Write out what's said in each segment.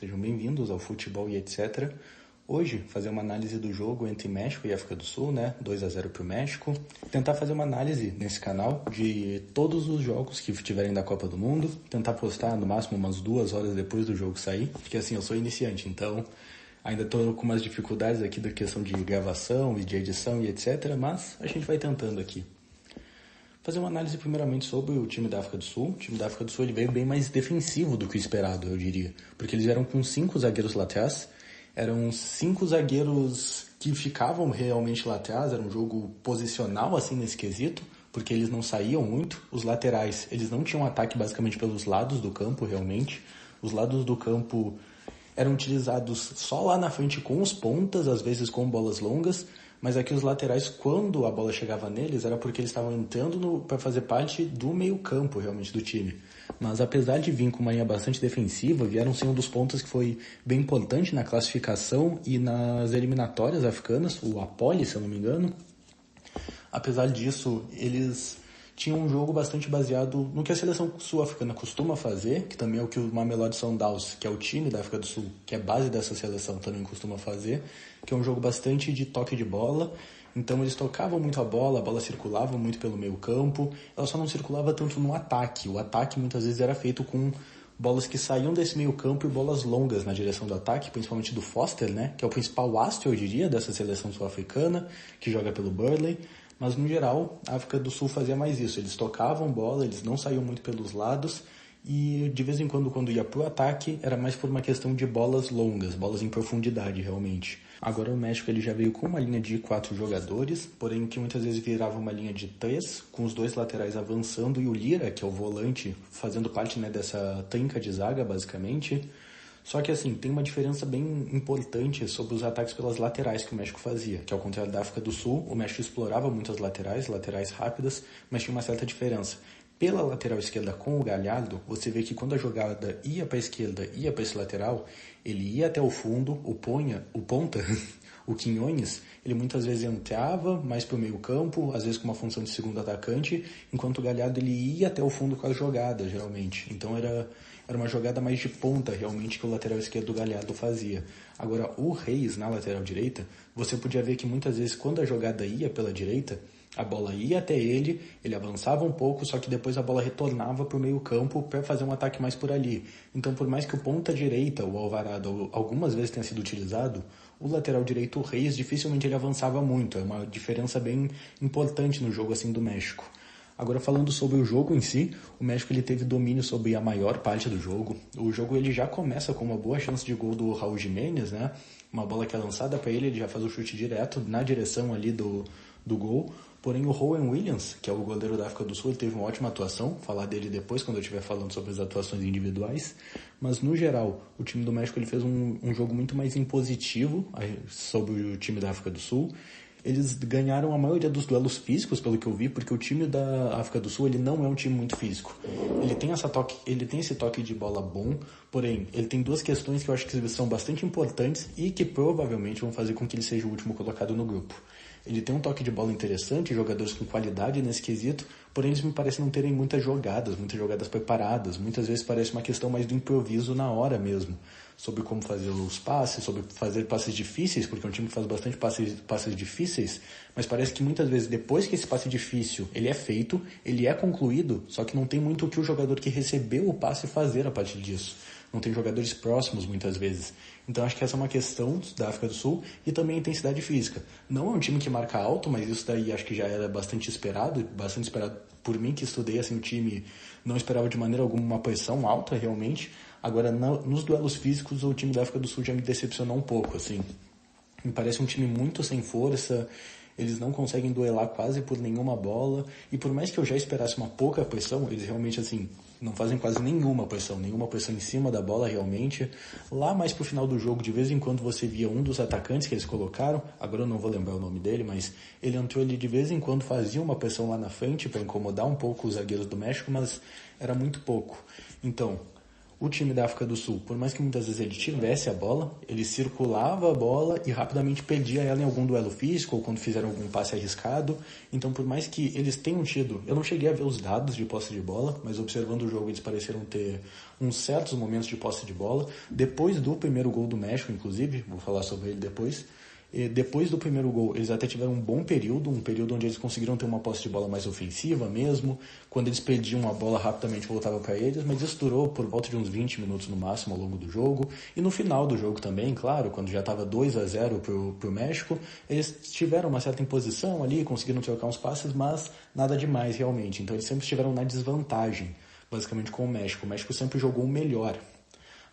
Sejam bem-vindos ao Futebol e etc. Hoje, fazer uma análise do jogo entre México e África do Sul, né? 2-0 pro México. Tentar fazer uma análise nesse canal de todos os jogos que tiverem da Copa do Mundo. Tentar postar no máximo umas 2 horas depois do jogo sair. Porque assim, eu sou iniciante, então ainda estou com umas dificuldades aqui da questão de gravação e de edição e etc. Mas a gente vai tentando aqui. Fazer uma análise primeiramente sobre o time da África do Sul. O time da África do Sul ele veio bem mais defensivo do que o esperado, eu diria. Porque eles vieram com 5 zagueiros laterais. Eram 5 zagueiros que ficavam realmente laterais. Era um jogo posicional assim nesse quesito. Porque eles não saíam muito. Os laterais, eles não tinham ataque basicamente pelos lados do campo realmente. Os lados do campo eram utilizados só lá na frente com os pontas, às vezes com bolas longas. Mas aqui os laterais, quando a bola chegava neles, era porque eles estavam entrando para fazer parte do meio campo, realmente, do time. Mas apesar de vir com uma linha bastante defensiva, vieram ser um dos pontos que foi bem importante na classificação e nas eliminatórias africanas, o Apoli, se eu não me engano. Apesar disso, eles tinham um jogo bastante baseado no que a seleção sul-africana costuma fazer, que também é o que o Mamelodi Sundowns, que é o time da África do Sul, que é base dessa seleção, também costuma fazer, que é um jogo bastante de toque de bola. Então eles tocavam muito a bola circulava muito pelo meio campo, ela só não circulava tanto no ataque. O ataque muitas vezes era feito com bolas que saíam desse meio campo e bolas longas na direção do ataque, principalmente do Foster, né, que é o principal astro, eu diria, dessa seleção sul-africana, que joga pelo Burnley. Mas, no geral, a África do Sul fazia mais isso. Eles tocavam bola, eles não saíam muito pelos lados e, de vez em quando ia pro ataque, era mais por uma questão de bolas longas, bolas em profundidade, realmente. Agora, o México ele já veio com uma linha de 4 jogadores, porém que muitas vezes virava uma linha de 3, com os 2 laterais avançando e o Lira, que é o volante, fazendo parte, né, dessa trinca de zaga, basicamente. Só que assim, tem uma diferença bem importante sobre os ataques pelas laterais que o México fazia, que ao contrário da África do Sul, o México explorava muito as laterais rápidas, mas tinha uma certa diferença. Pela lateral esquerda com o Galhardo, você vê que quando a jogada ia para a esquerda, ia para esse lateral, ele ia até o fundo, o ponta, o Quinones, ele muitas vezes entrava mais para o meio campo, às vezes com uma função de segundo atacante, enquanto o Galhardo ele ia até o fundo com as jogadas, geralmente. Então era uma jogada mais de ponta, realmente, que o lateral esquerdo do Galhardo fazia. Agora, o Reis, na lateral direita, você podia ver que muitas vezes, quando a jogada ia pela direita, a bola ia até ele avançava um pouco, só que depois a bola retornava para o meio campo para fazer um ataque mais por ali. Então, por mais que o ponta direita, o Alvarado, algumas vezes tenha sido utilizado, o lateral direito, o Reis, dificilmente ele avançava muito. É uma diferença bem importante no jogo assim do México. Agora, falando sobre o jogo em si, o México ele teve domínio sobre a maior parte do jogo. O jogo ele já começa com uma boa chance de gol do Raul Jiménez, né? Uma bola que é lançada para ele já faz o chute direto na direção ali do gol. Porém, o Rowan Williams, que é o goleiro da África do Sul, ele teve uma ótima atuação. Falar dele depois, quando eu estiver falando sobre as atuações individuais. Mas, no geral, o time do México ele fez um jogo muito mais impositivo sobre o time da África do Sul. Eles ganharam a maioria dos duelos físicos, pelo que eu vi, porque o time da África do Sul ele não é um time muito físico. Ele tem esse toque de bola bom, porém, ele tem 2 questões que eu acho que são bastante importantes e que provavelmente vão fazer com que ele seja o último colocado no grupo. Ele tem um toque de bola interessante, jogadores com qualidade nesse quesito, porém eles me parecem não terem muitas jogadas preparadas. Muitas vezes parece uma questão mais do improviso na hora mesmo, sobre como fazer os passes, sobre fazer passes difíceis, porque é um time que faz bastante passes difíceis, mas parece que muitas vezes depois que esse passe difícil ele é feito, ele é concluído, só que não tem muito o que o jogador que recebeu o passe fazer a partir disso. Não tem jogadores próximos muitas vezes. Então acho que essa é uma questão da África do Sul e também a intensidade física. Não é um time que marca alto, mas isso daí acho que já era bastante esperado por mim que estudei assim o time, não esperava de maneira alguma uma pressão alta realmente. Agora nos duelos físicos o time da África do Sul já me decepcionou um pouco, assim. Me parece um time muito sem força, eles não conseguem duelar quase por nenhuma bola, e por mais que eu já esperasse uma pouca pressão, eles realmente, assim, não fazem quase nenhuma pressão em cima da bola, realmente. Lá mais pro final do jogo, de vez em quando você via um dos atacantes que eles colocaram, agora eu não vou lembrar o nome dele, mas ele entrou ali de vez em quando, fazia uma pressão lá na frente para incomodar um pouco os zagueiros do México, mas era muito pouco. Então, o time da África do Sul, por mais que muitas vezes ele tivesse a bola, ele circulava a bola e rapidamente perdia ela em algum duelo físico ou quando fizeram algum passe arriscado. Então, por mais que eles tenham tido, eu não cheguei a ver os dados de posse de bola, mas observando o jogo eles pareceram ter uns certos momentos de posse de bola. Depois do primeiro gol do México, inclusive, vou falar sobre ele depois. E depois do primeiro gol, eles até tiveram um bom período, um período onde eles conseguiram ter uma posse de bola mais ofensiva mesmo. Quando eles perdiam a bola, rapidamente voltava para eles, mas isso durou por volta de uns 20 minutos no máximo ao longo do jogo. E no final do jogo também, claro, quando já estava 2-0 pro México, eles tiveram uma certa imposição ali, conseguiram trocar uns passes, mas nada demais realmente. Então eles sempre estiveram na desvantagem, basicamente com o México. O México sempre jogou melhor.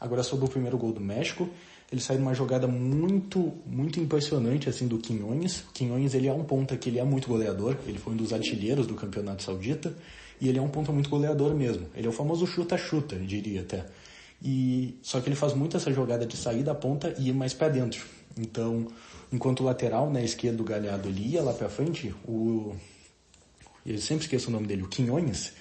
Agora sobre o primeiro gol do México, ele sai de uma jogada muito impressionante assim do Quiñones. O Quiñones, ele é um ponta que ele é muito goleador, ele foi um dos artilheiros do campeonato saudita, e ele é um ponta muito goleador mesmo. Ele é o famoso chuta-chuta, diria até. Só que ele faz muito essa jogada de sair da ponta e ir mais para dentro. Então, enquanto o lateral, né, esquerdo do Galhardo, ele ia lá para frente, eu sempre esqueço o nome dele, o Quiñones,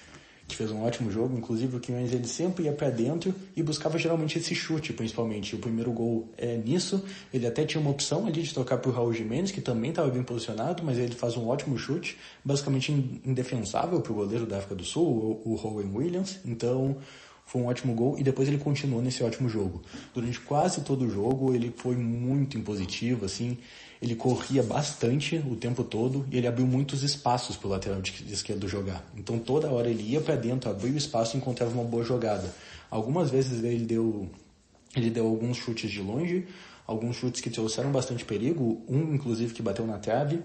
que fez um ótimo jogo, inclusive o Quiñones ele sempre ia para dentro e buscava geralmente esse chute, principalmente. O primeiro gol é nisso, ele até tinha uma opção ali de tocar para o Raul Jiménez, que também estava bem posicionado, mas ele faz um ótimo chute, basicamente indefensável para o goleiro da África do Sul, o Rowan Williams. Então foi um ótimo gol e depois ele continuou nesse ótimo jogo. Durante quase todo o jogo ele foi muito impositivo, assim, ele corria bastante o tempo todo e ele abriu muitos espaços para o lateral de esquerdo jogar. Então toda hora ele ia para dentro, abria o espaço e encontrava uma boa jogada. Algumas vezes ele deu alguns chutes de longe, alguns chutes que trouxeram bastante perigo, um inclusive que bateu na trave.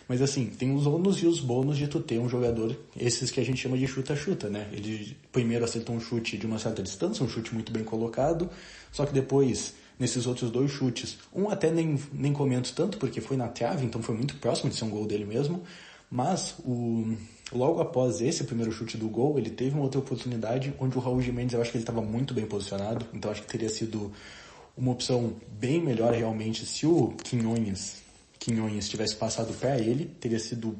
Mas assim, tem os ônus e os bônus de tu ter um jogador, esses que a gente chama de chuta-chuta, né? Ele primeiro acertou um chute de uma certa distância, um chute muito bem colocado, só que depois, nesses outros dois chutes, um até nem comento tanto, porque foi na trave, então foi muito próximo de ser um gol dele mesmo, mas logo após esse primeiro chute do gol, ele teve uma outra oportunidade, onde o Raul Jiménez, eu acho que ele estava muito bem posicionado, então acho que teria sido uma opção bem melhor realmente se o Quiñones tivesse passado para ele, teria sido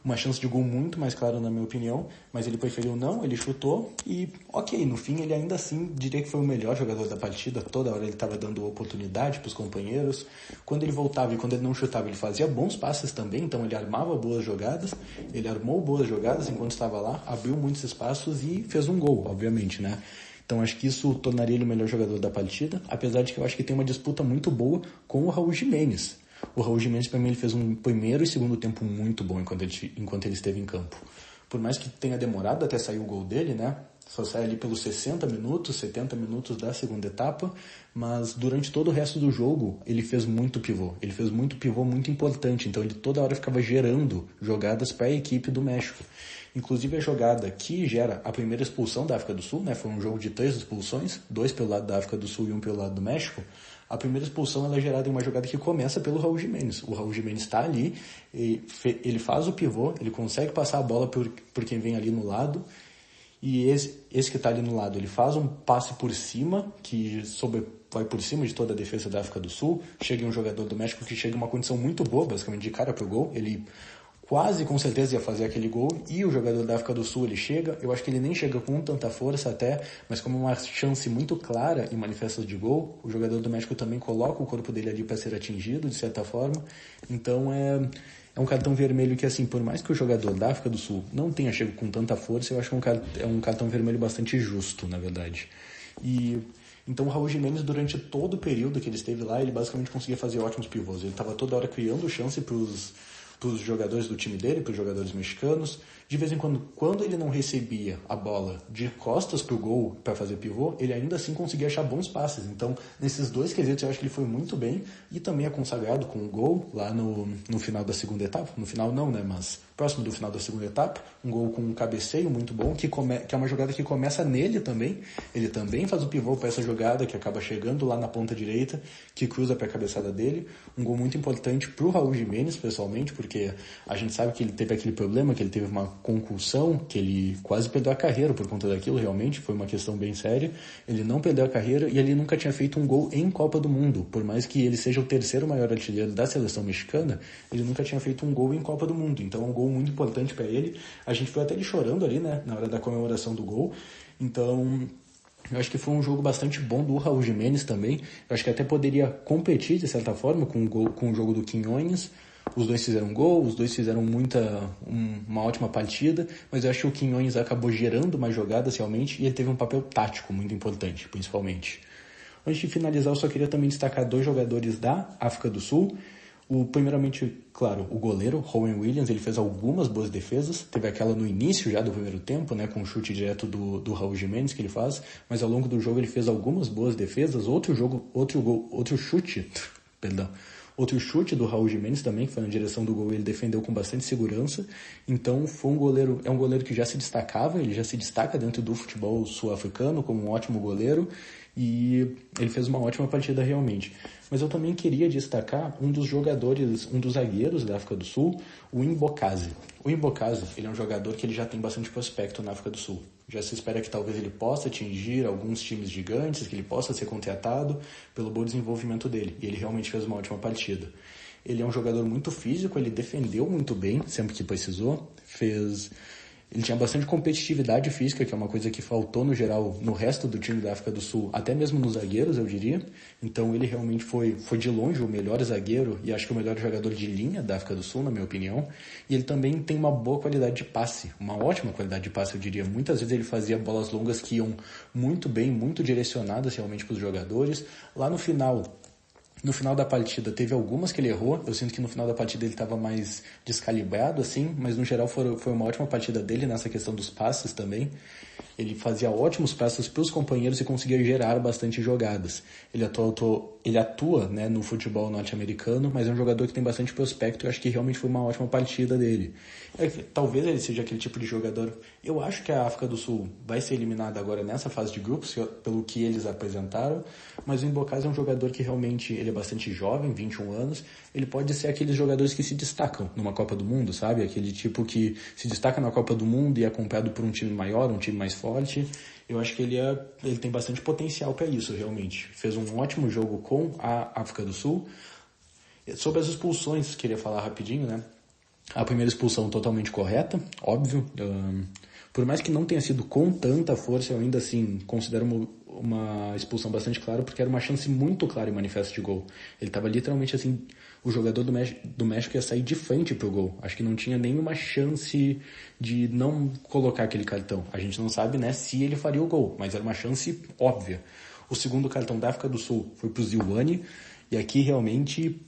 uma chance de gol muito mais clara na minha opinião, mas ele preferiu não, ele chutou e ok, no fim ele ainda assim diria que foi o melhor jogador da partida, toda hora ele estava dando oportunidade para os companheiros, quando ele voltava e quando ele não chutava ele fazia bons passes também, então ele armava boas jogadas, ele armou boas jogadas enquanto estava lá, abriu muitos espaços e fez um gol, obviamente, né? Então acho que isso tornaria ele o melhor jogador da partida, apesar de que eu acho que tem uma disputa muito boa com o Raul Jiménez. O Raul Jiménez, para mim, ele fez um primeiro e segundo tempo muito bom enquanto ele esteve em campo. Por mais que tenha demorado até sair o gol dele, né? Só sai ali pelos 60 minutos, 70 minutos da segunda etapa, mas durante todo o resto do jogo, ele fez muito pivô. Ele fez muito pivô muito importante, então ele toda hora ficava gerando jogadas para a equipe do México. Inclusive a jogada que gera a primeira expulsão da África do Sul, né? Foi um jogo de 3 expulsões, 2 pelo lado da África do Sul e 1 pelo lado do México. A primeira expulsão ela é gerada em uma jogada que começa pelo Raul Jiménez. O Raul Jiménez está ali, ele faz o pivô, ele consegue passar a bola por quem vem ali no lado, e esse que está ali no lado, ele faz um passe por cima, vai por cima de toda a defesa da África do Sul, chega um jogador do México que chega em uma condição muito boa, basicamente de cara pro gol, ele quase com certeza ia fazer aquele gol, e o jogador da África do Sul ele chega, eu acho que ele nem chega com tanta força até, mas como uma chance muito clara e manifesta de gol, o jogador do México também coloca o corpo dele ali para ser atingido, de certa forma, então é um cartão vermelho que, assim, por mais que o jogador da África do Sul não tenha chego com tanta força, eu acho que é um cartão vermelho bastante justo, na verdade. Então o Raul Jiménez, durante todo o período que ele esteve lá, ele basicamente conseguia fazer ótimos pivôs, ele estava toda hora criando chance para os jogadores do time dele, para os jogadores mexicanos. De vez em quando ele não recebia a bola de costas pro gol para fazer pivô, ele ainda assim conseguia achar bons passes. Então, nesses dois quesitos, eu acho que ele foi muito bem e também é consagrado com um gol lá no final da segunda etapa. No final não, né? Mas próximo do final da segunda etapa, um gol com um cabeceio muito bom, que é uma jogada que começa nele também. Ele também faz o pivô para essa jogada, que acaba chegando lá na ponta direita, que cruza para a cabeçada dele. Um gol muito importante pro Raul Jiménez, pessoalmente, porque a gente sabe que ele teve aquele problema, que ele teve uma concussão, que ele quase perdeu a carreira por conta daquilo, realmente, foi uma questão bem séria. Ele não perdeu a carreira e ele nunca tinha feito um gol em Copa do Mundo. Por mais que ele seja o terceiro maior artilheiro da seleção mexicana, ele nunca tinha feito um gol em Copa do Mundo. Então é um gol muito importante para ele. A gente foi até ele chorando ali, né, na hora da comemoração do gol. Então Eu acho que foi um jogo bastante bom do Raul Jimenez também. Eu acho que até poderia competir, de certa forma, com o jogo do Quinones. Os dois fizeram gol, os dois fizeram uma ótima partida, mas eu acho que o Quinones acabou gerando mais jogadas realmente e ele teve um papel tático muito importante, principalmente. Antes de finalizar, eu só queria também destacar 2 jogadores da África do Sul. Primeiramente, claro, o goleiro, Rowan Williams, ele fez algumas boas defesas. Teve aquela no início já do primeiro tempo, né, com o chute direto do Raul Jimenez que ele faz, mas ao longo do jogo ele fez algumas boas defesas. Outro chute do Raul Jimenez também, que foi na direção do gol, ele defendeu com bastante segurança. Então é um goleiro que já se destacava, ele já se destaca dentro do futebol sul-africano como um ótimo goleiro, e ele fez uma ótima partida realmente. Mas eu também queria destacar um dos zagueiros da África do Sul, o Mbokazi. O Mbokazi, ele é um jogador que ele já tem bastante prospecto na África do Sul. Já se espera que talvez ele possa atingir alguns times gigantes, que ele possa ser contratado pelo bom desenvolvimento dele. E ele realmente fez uma ótima partida. Ele é um jogador muito físico, ele defendeu muito bem, sempre que precisou. Ele tinha bastante competitividade física, que é uma coisa que faltou no geral no resto do time da África do Sul, até mesmo nos zagueiros, eu diria. Então ele realmente foi de longe o melhor zagueiro e acho que o melhor jogador de linha da África do Sul, na minha opinião. E ele também tem uma boa qualidade de passe, uma ótima qualidade de passe, eu diria. Muitas vezes ele fazia bolas longas que iam muito bem, muito direcionadas realmente para os jogadores. Lá no final da partida teve algumas que ele errou, eu sinto que no final da partida ele estava mais descalibrado, assim, mas no geral foi uma ótima partida dele nessa questão dos passes também. Ele fazia ótimos passes para os companheiros e conseguia gerar bastante jogadas. Ele atua, né, no futebol norte-americano, mas é um jogador que tem bastante prospecto e eu acho que realmente foi uma ótima partida dele. Talvez ele seja aquele tipo de jogador. Eu acho que a África do Sul vai ser eliminada agora nessa fase de grupos, pelo que eles apresentaram, mas o Mbokazi é um jogador que realmente ele é bastante jovem, 21 anos, ele pode ser aqueles jogadores que se destacam numa Copa do Mundo, sabe? Aquele tipo que se destaca na Copa do Mundo e é comprado por um time maior, um time mais forte. Eu acho que ele tem bastante potencial para isso, realmente. Fez um ótimo jogo com a África do Sul. Sobre as expulsões, queria falar rapidinho, né? A primeira expulsão totalmente correta, óbvio. Por mais que não tenha sido com tanta força, eu ainda assim considero uma expulsão bastante clara, porque era uma chance muito clara e manifesta de gol. Ele estava literalmente assim, o jogador do México ia sair de frente pro gol. Acho que não tinha nenhuma chance de não colocar aquele cartão. A gente não sabe, né, se ele faria o gol, mas era uma chance óbvia. O segundo cartão da África do Sul foi pro Zilwane, e aqui realmente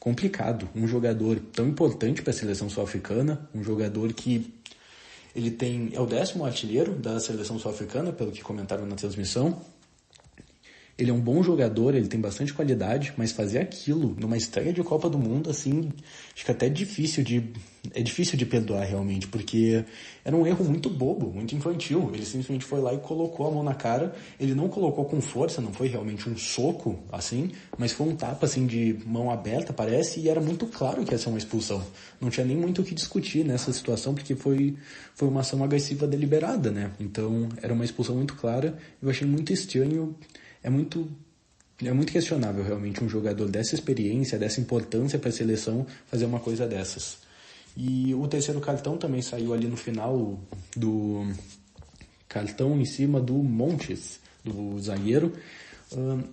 complicado. Um jogador tão importante para a seleção sul-africana, um jogador que é o 10º artilheiro da seleção sul-africana, pelo que comentaram na transmissão. Ele é um bom jogador, ele tem bastante qualidade, mas fazer aquilo numa estreia de Copa do Mundo, assim, acho que até é difícil de perdoar realmente, porque era um erro muito bobo, muito infantil. Ele simplesmente foi lá e colocou a mão na cara. Ele não colocou com força, não foi realmente um soco, assim, mas foi um tapa, assim, de mão aberta, parece, e era muito claro que ia ser uma expulsão. Não tinha nem muito o que discutir nessa situação, porque foi uma ação agressiva deliberada, né? Então, era uma expulsão muito clara. Eu achei muito estranho. É muito questionável realmente um jogador dessa experiência, dessa importância para a seleção fazer uma coisa dessas. E o terceiro cartão também saiu ali no final do cartão em cima do Montes, do zagueiro.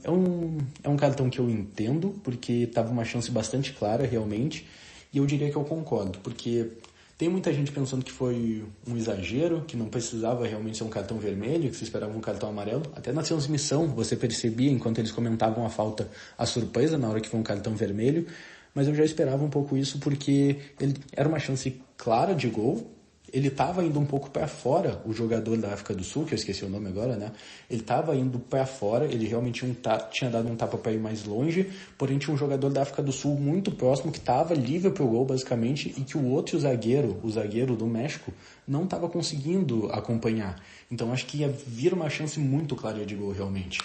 É um cartão que eu entendo, porque estava uma chance bastante clara realmente, e eu diria que eu concordo, porque tem muita gente pensando que foi um exagero, que não precisava realmente ser um cartão vermelho, que se esperava um cartão amarelo. Até na transmissão você percebia, enquanto eles comentavam a falta, a surpresa na hora que foi um cartão vermelho. Mas eu já esperava um pouco isso porque era uma chance clara de gol. Ele estava indo um pouco para fora, o jogador da África do Sul, que eu esqueci o nome agora, né? Ele estava indo para fora, ele realmente tinha dado um tapa para ir mais longe, porém tinha um jogador da África do Sul muito próximo que estava livre para o gol, basicamente, e que o outro zagueiro, o zagueiro do México, não estava conseguindo acompanhar. Então acho que ia vir uma chance muito clara de gol, realmente.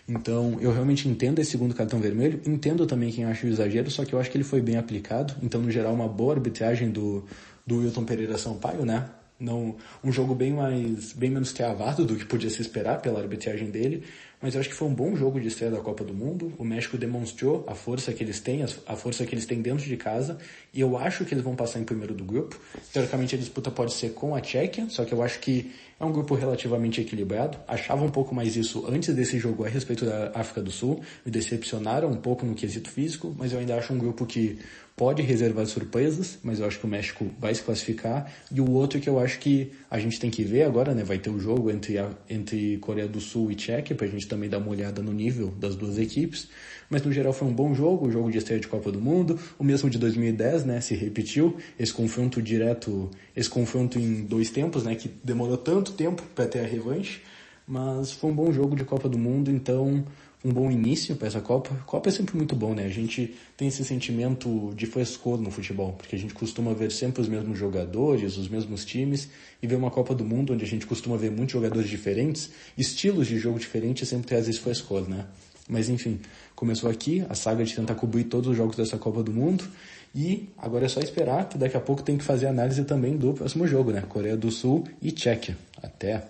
Então, eu realmente entendo esse segundo cartão vermelho, entendo também quem acha o exagero, só que eu acho que ele foi bem aplicado. Então, no geral, uma boa arbitragem do Wilton Pereira Sampaio, né? Um jogo bem menos travado do que podia se esperar pela arbitragem dele, mas eu acho que foi um bom jogo de estreia da Copa do Mundo. O México demonstrou a força que eles têm, a força que eles têm dentro de casa, e eu acho que eles vão passar em primeiro do grupo. Teoricamente a disputa pode ser com a Tchequia, só que eu acho que é um grupo relativamente equilibrado. Achava um pouco mais isso antes desse jogo a respeito da África do Sul, me decepcionaram um pouco no quesito físico, mas eu ainda acho um grupo que pode reservar surpresas, mas eu acho que o México vai se classificar. E o outro que eu acho que a gente tem que ver agora, né? Vai ter o jogo entre Coreia do Sul e Tchequia, pra gente também dar uma olhada no nível das duas equipes. Mas no geral foi um bom jogo, o jogo de estreia de Copa do Mundo, o mesmo de 2010, né? Se repetiu, esse confronto direto, esse confronto em 2 tempos, né? Que demorou tanto tempo para ter a revanche, mas foi um bom jogo de Copa do Mundo, então um bom início para essa Copa. Copa é sempre muito bom, né? A gente tem esse sentimento de frescor no futebol, porque a gente costuma ver sempre os mesmos jogadores, os mesmos times, e ver uma Copa do Mundo onde a gente costuma ver muitos jogadores diferentes, estilos de jogo diferentes, sempre traz esse frescor, né? Mas enfim, começou aqui a saga de tentar cobrir todos os jogos dessa Copa do Mundo, e agora é só esperar que daqui a pouco tem que fazer análise também do próximo jogo, né? Coreia do Sul e Tchequia. Até!